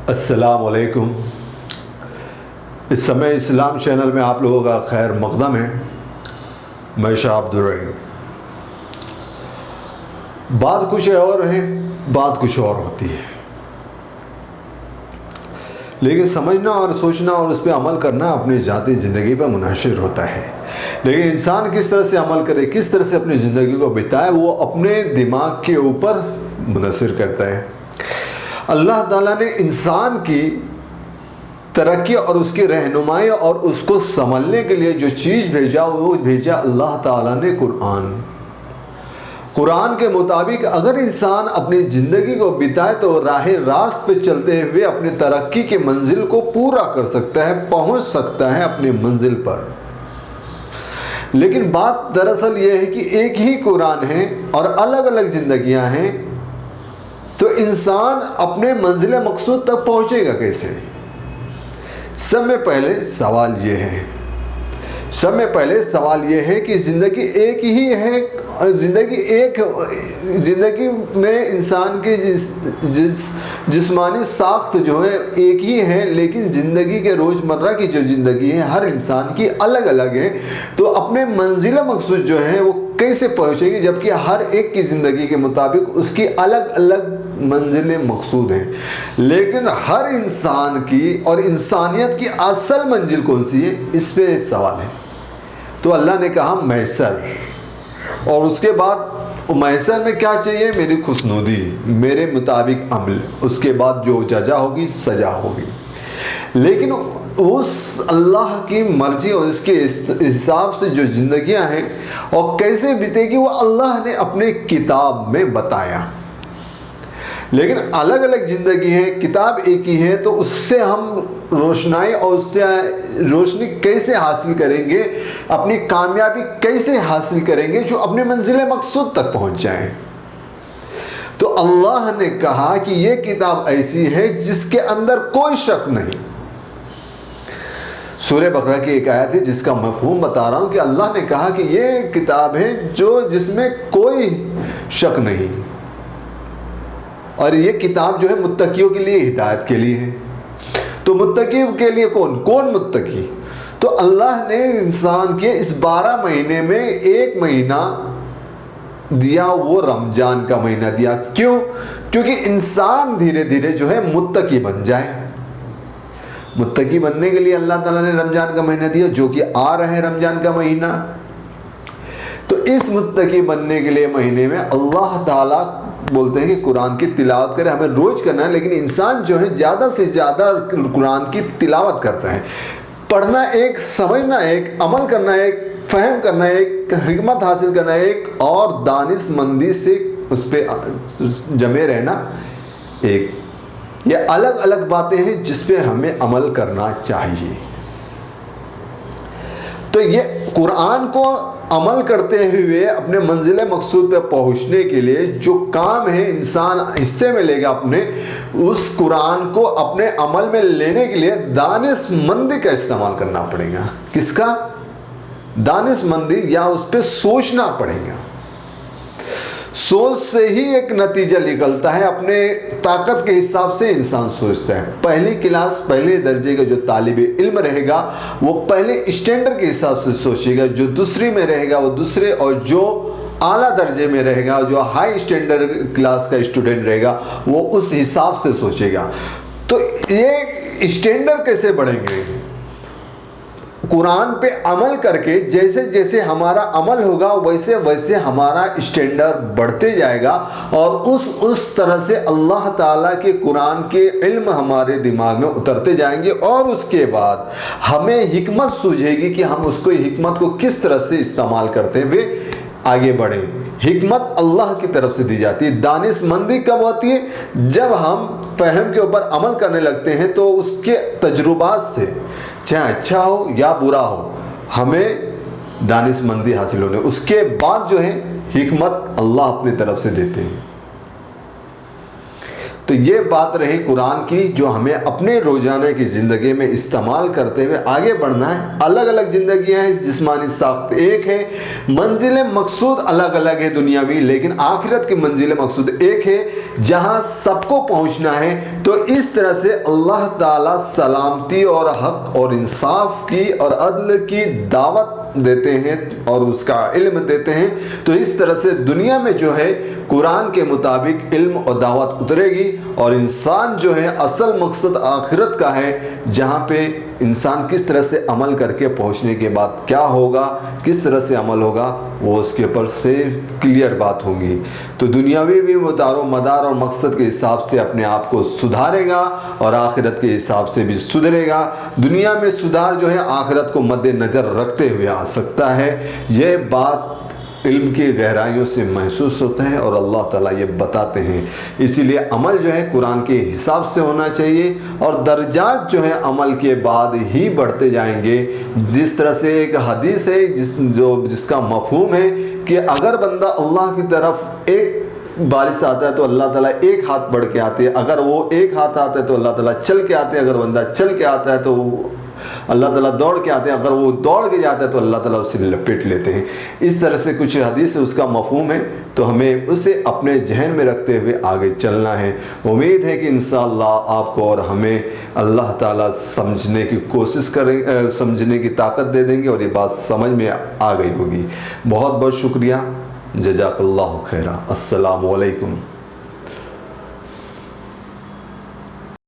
अस्सलाम वालेकुम। इस समय इस्लाम चैनल में आप लोगों का खैर मकदम है। मैं शाह अब्दुल रहीम। बात कुछ और है, बात कुछ और होती है, लेकिन समझना और सोचना और उस पर अमल करना अपनी ज़ाती ज़िंदगी पर मुनहसर होता है। लेकिन इंसान किस तरह से अमल करे, किस तरह से अपनी ज़िंदगी को बिताए, वो अपने दिमाग के ऊपर मुनहसर करता है। अल्लाह ताला ने इंसान की तरक्की और उसकी रहनुमाई और उसको संभलने के लिए जो चीज़ भेजा, वो भेजा अल्लाह ताला ने कुरान के मुताबिक अगर इंसान अपनी ज़िंदगी को बिताए तो राह रास्त पे चलते हुए अपनी तरक्की की मंजिल को पूरा कर सकता है, पहुंच सकता है अपनी मंजिल पर। लेकिन बात दरअसल ये है कि एक ही कुरान है और अलग अलग ज़िंदगियां हैं, तो इंसान अपने मंजिल मकसूद तक पहुंचेगा कैसे? सब में पहले सवाल ये है कि ज़िंदगी एक ही है। ज़िंदगी में इंसान की जिस्मानी साख्त जो है एक ही है, लेकिन ज़िंदगी के रोज़मर्रा की जो ज़िंदगी है हर इंसान की अलग अलग है। तो अपने मंजिल मकसूद जो है वो कैसे पहुँचेगी, जबकि हर एक की ज़िंदगी के मुताबिक उसकी अलग अलग मंजिलें मकसूद हैं। लेकिन हर इंसान की और इंसानियत की असल मंजिल कौन सी है, इस पे सवाल है। तो अल्लाह ने कहा मैसर, और उसके बाद मैसर में क्या चाहिए? मेरी खुशनुदी, मेरे मुताबिक अमल, उसके बाद जो जजा होगी सजा होगी। लेकिन उस अल्लाह की मर्जी और उसके हिसाब से जो ज़िंदगियां हैं और कैसे बीतेगी, वो अल्लाह ने अपने किताब में बताया। लेकिन अलग अलग ज़िंदगी है, किताब एक ही है, तो उससे हम रोशनाई और उससे रोशनी कैसे हासिल करेंगे, अपनी कामयाबी कैसे हासिल करेंगे जो अपने मंजिल मकसूद तक पहुंच जाए? तो अल्लाह ने कहा कि ये किताब ऐसी है जिसके अंदर कोई शक नहीं। सूरह बकरा की एक आयत है जिसका मफहूम बता रहा हूं कि अल्लाह ने कहा कि ये किताब है जिसमें कोई शक नहीं, और ये किताब जो है मुत्तकियों के लिए, हिदायत के लिए है। तो मुत्तकी के लिए कौन मुत्तकी? तो अल्लाह ने इंसान के इस 12 महीने में एक महीना दिया, वो रमजान का महीना दिया। क्यों? क्योंकि इंसान धीरे धीरे जो है मुत्तकी बन जाए। मुत्तकी बनने के लिए अल्लाह ताला ने रमजान का महीना दिया, जो कि आ रहा है रमजान का महीना। तो इस मुत्तकी बनने के लिए महीने में अल्लाह ताला बोलते हैं कि कुरान की तिलावत करें, हमें रोज़ करना है। लेकिन इंसान जो है ज़्यादा से ज़्यादा कुरान की तिलावत करता है। पढ़ना एक, समझना एक, अमल करना एक, फ़हम करना एक, हिकमत हासिल करना एक, और दानिशमंदी से उस पर जमे रहना एक। ये अलग अलग बातें हैं जिस पे हमें अमल करना चाहिए। तो ये कुरान को अमल करते हुए अपने मंजिल मकसूद पे पहुंचने के लिए जो काम है इंसान हिस्से में लेगा अपने, उस कुरान को अपने अमल में लेने के लिए दानिशमंदी का इस्तेमाल करना पड़ेगा। किसका? दानिशमंदी, या उस पर सोचना पड़ेगा। सोच से ही एक नतीजा निकलता है। अपने ताकत के हिसाब से इंसान सोचता है। पहली क्लास, पहले दर्जे का जो तालिब इल्म रहेगा वो पहले स्टैंडर्ड के हिसाब से सोचेगा, जो दूसरी में रहेगा वो दूसरे, और जो आला दर्जे में रहेगा, जो हाई स्टैंडर्ड क्लास का स्टूडेंट रहेगा, वो उस हिसाब से सोचेगा। तो ये स्टैंडर्ड कैसे बढ़ेंगे? कुरान पे अमल करके जैसे जैसे हमारा अमल होगा वैसे वैसे हमारा स्टैंडर्ड बढ़ते जाएगा, और उस तरह से अल्लाह ताला के कुरान के इल्म हमारे दिमाग में उतरते जाएंगे, और उसके बाद हमें हिकमत सूझेगी कि हम उसको, हिकमत को किस तरह से इस्तेमाल करते हुए आगे बढ़ें। हिकमत अल्लाह की तरफ से दी जाती है। दानिशमंदी कब होती है? जब हम फ़हम के ऊपर अमल करने लगते हैं, तो उसके तजुर्बात से, चाहे अच्छा हो या बुरा हो, हमें दानिशमंदी हासिल होने, उसके बाद जो है हिकमत अल्लाह अपनी तरफ से देते हैं। तो ये बात रही कुरान की, जो हमें अपने रोज़ाना की ज़िंदगी में इस्तेमाल करते हुए आगे बढ़ना है। अलग अलग ज़िंदगियाँ हैं, जिस्मानी साख्त एक है, मंजिल मकसूद अलग अलग है दुनियावी, लेकिन आखिरत की मंजिल मकसूद एक है जहां सबको पहुंचना है। तो इस तरह से अल्लाह ताला सलामती और हक और इंसाफ की और अदल की दावत देते हैं और उसका इल्म देते हैं। तो इस तरह से दुनिया में जो है कुरान के मुताबिक इल्म और दावत उतरेगी और इंसान जो है असल मकसद आखिरत का है, जहाँ पे इंसान किस तरह से अमल करके पहुँचने के बाद क्या होगा, किस तरह से अमल होगा, वो उसके ऊपर से क्लियर बात होगी। तो दुनियावी भी दारो मदार और मकसद के हिसाब से अपने आप को सुधारेगा और आखिरत के हिसाब से भी सुधरेगा। दुनिया में सुधार जो है आखिरत को मद्देनज़र रखते हुए आ सकता है। यह बात इल्म की गहराइयों से महसूस होता है और अल्लाह ताला ये बताते हैं। इसीलिए अमल जो है कुरान के हिसाब से होना चाहिए और दर्जात जो है अमल के बाद ही बढ़ते जाएंगे। जिस तरह से एक हदीस है जिसका मफहूम है कि अगर बंदा अल्लाह की तरफ एक बारिश आता है तो अल्लाह ताला एक हाथ बढ़ के आते हैं, अगर वो एक हाथ आता है तो अल्लाह ताला चल के आते हैं, अगर बंदा चल के आता है तो अल्लाह ताला दौड़ के आते हैं, अगर वो दौड़ के जाता है तो अल्लाह ताला उसे लपेट लेते हैं। इस तरह से कुछ हदीस है, उसका मफहूम है, तो हमें उसे अपने जहन में रखते हुए आगे चलना है। उम्मीद है कि इंशाअल्लाह आपको और हमें अल्लाह ताला समझने की कोशिश करें, समझने की ताकत दे देंगे और ये बात समझ में आ गई होगी। बहुत बहुत शुक्रिया। जज़ाकल्लाहु खैरा। अस्सलामु अलैकुम।